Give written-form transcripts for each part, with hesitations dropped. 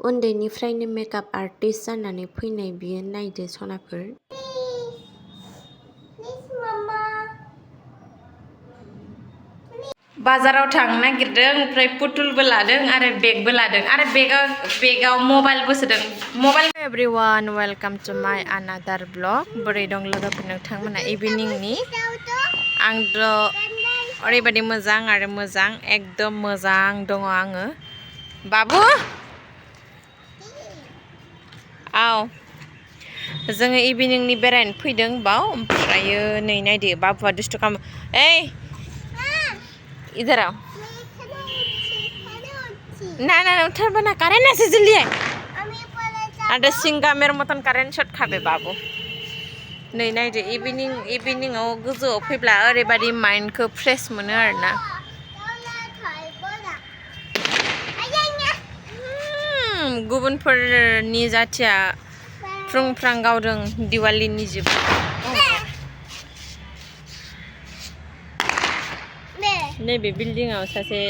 उन्दैनिफ्रायनो makeup artist जानानै फैनाय बियो नायदो सनाफोर। बाजाराव थांनो नागिरदों ओमफ्राय पुतुलबो लादों आरो बेगबो लादों आरो बेगाव मबाइलबो सोदों। मबाइल एभरिवान वेलकाम टु माय अनादार ब्लग। बोरै दं लोगोफोर नोंथांमोना इभिनिंनि? आंथ' ओरैबायदि मोजां आरो मोजां एकदम मोजां दङ आङो। बाबु औ जोङो इभिनिंनि बेरायनो फैदों बाव ओमफ्रायो नै नायदो बाबुआ दुस्थु खालामो। ओइ इधर आओ। ना ना उठर बना करें ना से जल्दी है। आदा सिंगामेर मतन कारेन्ट शट खाबे बाबु। नै नायदो इभिनिंआव गोजौआव फैब्ला ओरैबायदि माइन्डखौ फ्रेश मोनो आरोना। गुबुनफोरनि जाथिया फ्रुं गावदों दिवालीनि जिब। नैबे बिल्डिंआव सासे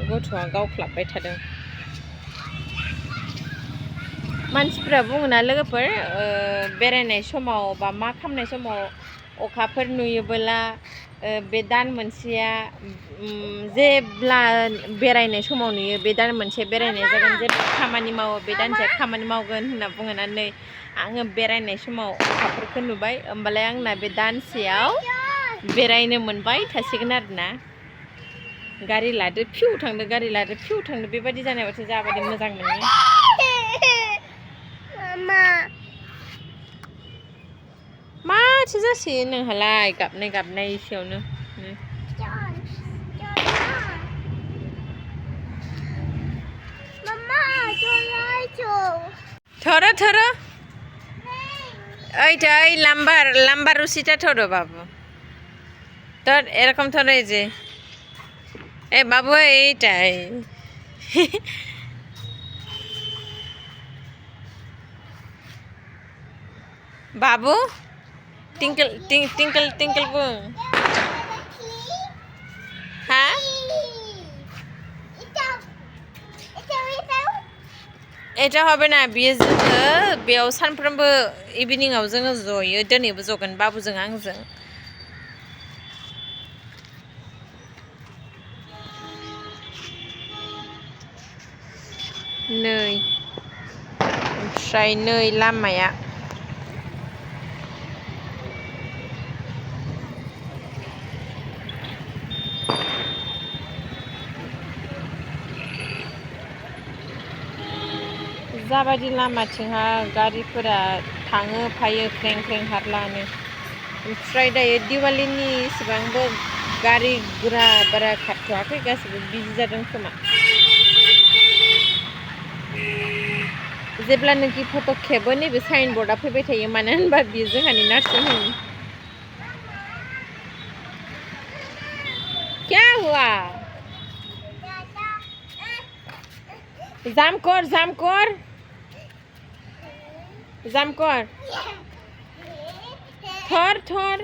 गथ'आ गावख्लाबबाय थादों। मानसिफ्रा बुङोना लोगोफोर बेरायनाय समाव बा मा खालामनाय समाव अखाफोर नुयोबोला बे दान मोनसेया जेब्ला बेरायनाय समाव नुयो बे दान मोनसे बेरायनाय जागोन। जेब्ला खामानि मावो बे दानसेया खामानि मावगोन होनना बुङोना। नै आङो बेरायनाय समाव अखाफोरखौ नुबाय होमबालाय आंना बे दानसेयाव बेरायनो मोनबाय थासिगोन आरोना। गारि लादो फिउ थांदो गारि लादो फिउ थांदो बेबायदि जानायबाथाय जाबादि मोजां मोनो। माथो जासै नोंहालाय गाबनाय एसेयावनो। थोरो ओइ लाम्बार उसिटा थोरो बाबू तो एरकम थोरो जे ए बाबू এইটাই बाबू टिंकल बुं हाँ এটা হবে না बियो जोङो बेयाव सानफ्रोमबो इभिनिंआव जोङो जयो दिनैबो जगोन बाबुजों आंजों। नै ओमफ्राय नै लामाया जाबादि लामाथिंहा गारिफोरा थाङो फायो ख्रें हारलानो। ओमफ्राय दायो दिवालीनि इसिबांबो गारि गुरा बारा खारथ'वाखै गासिबो बिजि जादों खोमा। जेब्लानोखि फट' खेबो नैबे साइन बर्डआ फैबाय थायो मानो होनबा बियो जोंहानि नार्सिं हम। क्या हुआ जाम कर थर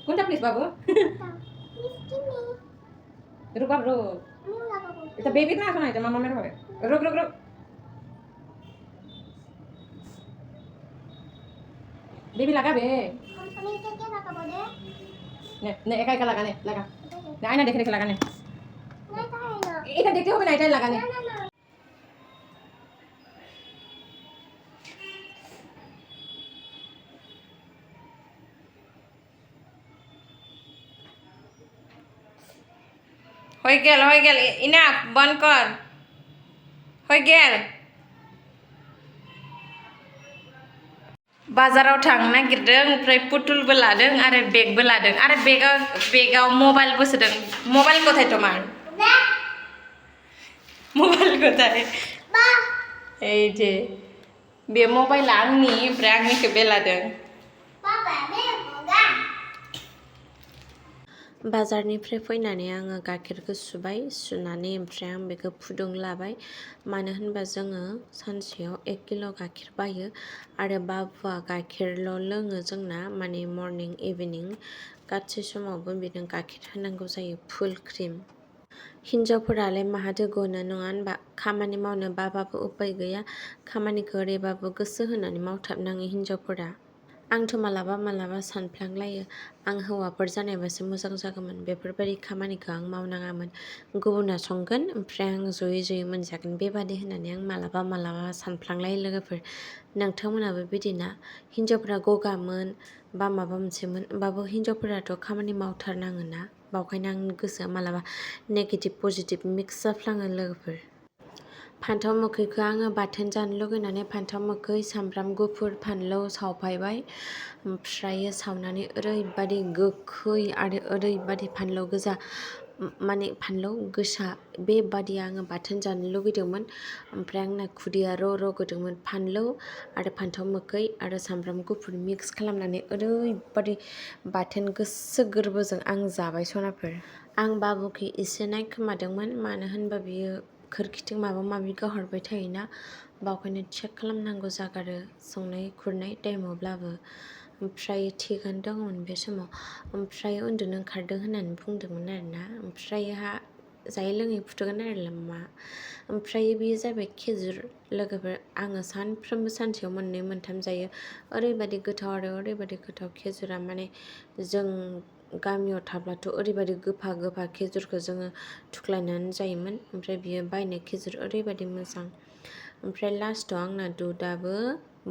Kunta please babu. Ruk babu. Itu baby ना सुना है मम्मा मेरे को। रुक बेबी लगा बे ने एका लगा ने आईना देख लगा ने इधर देखते हो ना इधर लगा ने हो गेल इनाफ बंद कर हो गेल। बाजाराव थांनो नागिरदों ओमफ्राय पुतुलबो लादों आरो बेगबो लादों आरो बेगाव मबाइलबो सोदों। मबाइल कोथाय तोमार मबाइल कोथाय এই যে बे मबाइला आंनि ओमफ्राय आंनिखौ बे लादों। बाजारनिफ्राय फैनानै आङो गाइखेरखौ सुनानै ओमफ्राय आं बेखौ फुदुंलाबाय। मानो होनबा जोङो सानसेयाव 1 किल' गाइखेर बायो आरो बाबुआ गाइखेरल' लोङो जोंना, माने मर्निं इभिनिं गासै समावबो बिनो गाइखेर होनांगौ जायो, फुल क्रिम। हिनजावफोरालाय माहाथो गनो, नङा होनबा? खामानि मावनो बाबाबो उपाय गैया, खामानिखौ ओरैबाबो गोसो होनानै मावथाबनाङो हिनजावफोरा। आंथ' मालाबा सानफ्लांलायो आं हौवाफोर जानायबासो मोजां जागौमोन, बेफोरबायदि खामानिखौ आं मावनाङामोन। गुबुना संगोन ओमफ्राय आं जयै मोनजागोन, बेबादि होननानै आं मालाबा सानफ्लांलायो लोगोफोर। नोंथांमोनाबो बिदिना? हिनजावफोरा गगामोन बा माबा मोनसेमोन, होमबाबो हिनजावफोराथ' खामानि मावथारनाङोना। बावखायनो आंनि गोसोआ मालाबा नेगेटिभ पजिटिभ मिक्स जाफ्लाङो लोगोफोर। फान्थाव मोखैखौ आङो बाथोन जानो लुगैनानै फान्थाव मोखै, सामब्राम गुफुर, फानलौ सावफायबाय। ओमफ्राय सावनानै ओरैबादि गोखै आरो ओरैबादि फानलौ गोजा, माने फानलौ गोसा, बेबादि आङो बाथोन जानो लुगैदोंमोन। ओमफ्राय आंना खुदैया र' गदोंमोन। फानलौ आरो फान्थाव मोखै आरो सामब्राम गुफुर मिक्स खालामनानै ओरैबादि बाथोन गोसो गोरबोजों आं जाबाय सनाफोर। आं बाबुखौ एसे नायखोमादोंमोन, मानो होनबा बियो खोरखिथिं माबा माबि गाहरबाय थायोना, बावखायनो चेक खालामनांगौ जागारो संनाय खुरनाय टाइमावब्लाबो। ओमफ्राय थिगानो दंमोन बे समाव। ओमफ्राय उन्दुनो ओंखारदों होननानै बुंदोंमोन आरोना। ओमफ्राय जायै लोङै फुथुगोन आरो मा। ओमफ्राय बेयो जाबाय खेजुर लोगोफोर। आङो सानफ्रोमबो सानसेयाव 2 मोनथाम जायो। ओरैबादि गोथाव खेजुरा, माने जों गामियाव थाब्लाथ' ओरैबादि गोफा खेजुरखौ जोङो थुख्लायनानै जायोमोन। ओमफ्राय बियो बायनाय खेजुर ओरैबादि मोजां। ओमफ्राय लास्टाव आंना दुधाबो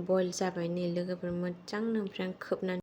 बयल जाबाय नै लोगोफोर मोजांनो, ओमफ्राय आं खोबनानै